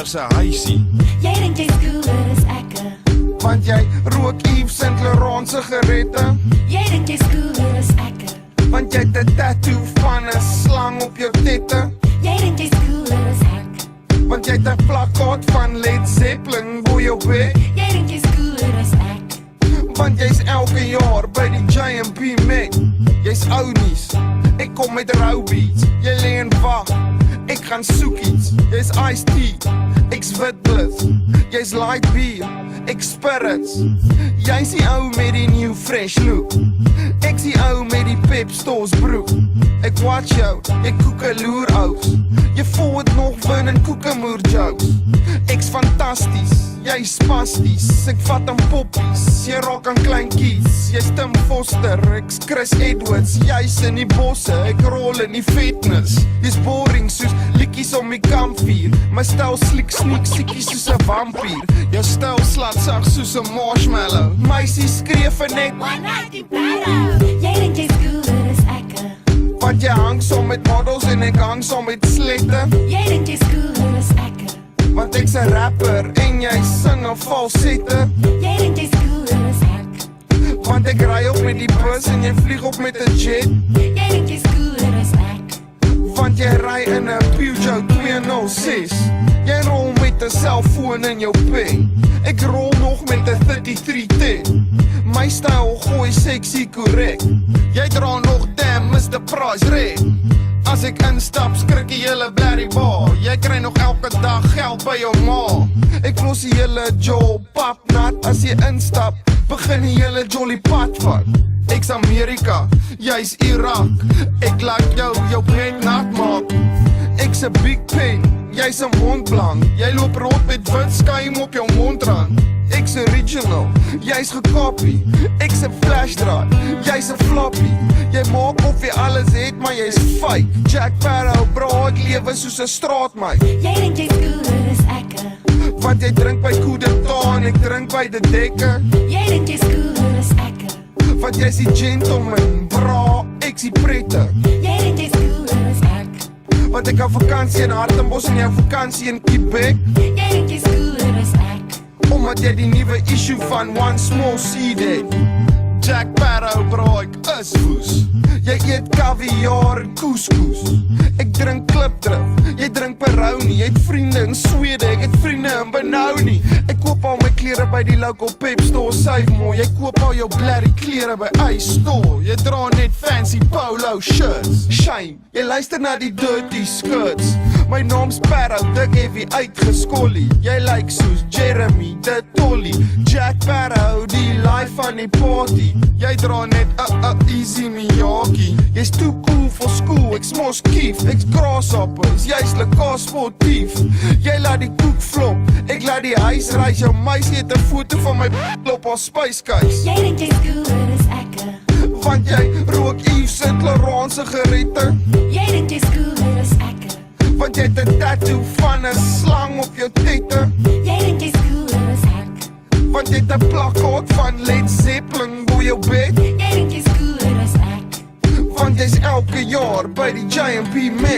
moeder se huisie. Jy dink jy's cooler as ek. Want jy rook Yves Saint Laurent sigarette. Jy dink jy's cooler as ek. Want jy het 'n tattoo van 'n slang op jou tette. Jy dink jy's cooler as ek. Want jy het 'n plakkaat van Led Zeppelin bo jou bed. Jy dink jy's cooler as ek. Want jy's elke jaar by die J&B met. Jy's ou nuus, ek kom met rou beats. Jy lê en wag, ek gaan soek iets. Jy's iced tea, ek's wit blitz. Jy's light beer, ek spirits. Jy's die ou met die new fresh look. Ek's die ou met die Pep Stores broek. Ek watch jou, ek koek 'n loer ouks. Jy voel het nog win in koekemoer jokes. Ek's fantasties, jy's spasties. Ek vat aan poppies, jy raak aan kleintjies. Jy's Tim Foster, ek's Chris Edwards. Jy's in die bosse, ek rol in die fitness. Jy's boring soos liedjies om die kampvuur. My styl sliek sneak siekies soos 'n vampier. Jou styl slat sag soos 'n marshmallow. Meisie skree vir net One night in Paris. Jy dink jy's cooler as ek. want jy hang som met models en ek hang som met slette. Jy dink jy's cooler as ek. Want ek's 'n rapper en jy sing 'n falsette. Jy dink jy's cooler as ek. Want ek ry op met die bus en jy vlieg op met 'n jet. Jy dink jy's cooler as ek. Want jy ry in 'n Peugeot 206. Jy rol met 'n selfoon in jou pen. Ek rol nog met 'n 3310. My styl gooi sexy korrek. Jy dra nog damn Mr. Price red. As ek instap skrik die hele blerrie bar. Jy kry nog elke dag geld by jou ma. Ek los die hele job pap nat. As jy instap, begin die hele jolly pad vat. Ek's Amerika, jy's Irak. Ek laat jou bed nat maak. Ek's 'n big pen, jy's 'n Montblanc. Jy loop rond met wit skuim op jou mondrand. Ek's original, jy's gekopie. Ek's 'n flashdraad, jy's 'n floppy. Jy maak of jy alles het, maar jy's fake. Jack Sparrow, bro, ek lewe soos 'n straatmeid. Jy dink jy's cooler as ek. Want jy drink by Coup d'Etat en ek drink by De Dekker. Jy dink jy's cooler as ek. Want jy's die gentleman, bro, ek's die prette. Jy dink jy's cooler as ek. Want ek hou vakansie in Hartenbos en jou vakansie in Quebec. Jy dink jy's cooler as ek. Omdat jy die nuwe issue van One Small Seed het. Jack Sparrow, bro, ek is woes. Jy eet kaviaar en couscous. Ek drink klipdrif, jy drink Peroni. Jy het vriende in Swede, ek het vriende in Benoni. Ek koop al my klere by die local Pep Store, save mooi. Jy koop al jou blerrie klere by Ice Store. Jy dra net fancy polo shirts. Shame, jy luister na die dirty skirts. My naam's Sparrow, dik heavy uitgeskollie. Jy lyk soos Jeremy, de Tolly. Jack Sparrow, die life van die party. Jy dra net easy Miyagi. Jy's too cool for school, ek's mos kief. Ek's grasshoppers, jy's lekker sportief. Jy laat die koek flop, ek laat die huis reis. Jou meisie het 'n foto van my op haar spyskys. Jy dink jy's cooler as ek. Want jy rook Yves Saint Laurent sigarette. Jy dink jy's cooler as ek. Want jy het 'n tattoo van 'n slang op jou tette. Jy dink jy's cooler as ek. Want jy het 'n plakkaat van Led Zeppelin bo jou bed. Jy dink jy's cooler as ek. Want jy's elke jaar by die J&B met.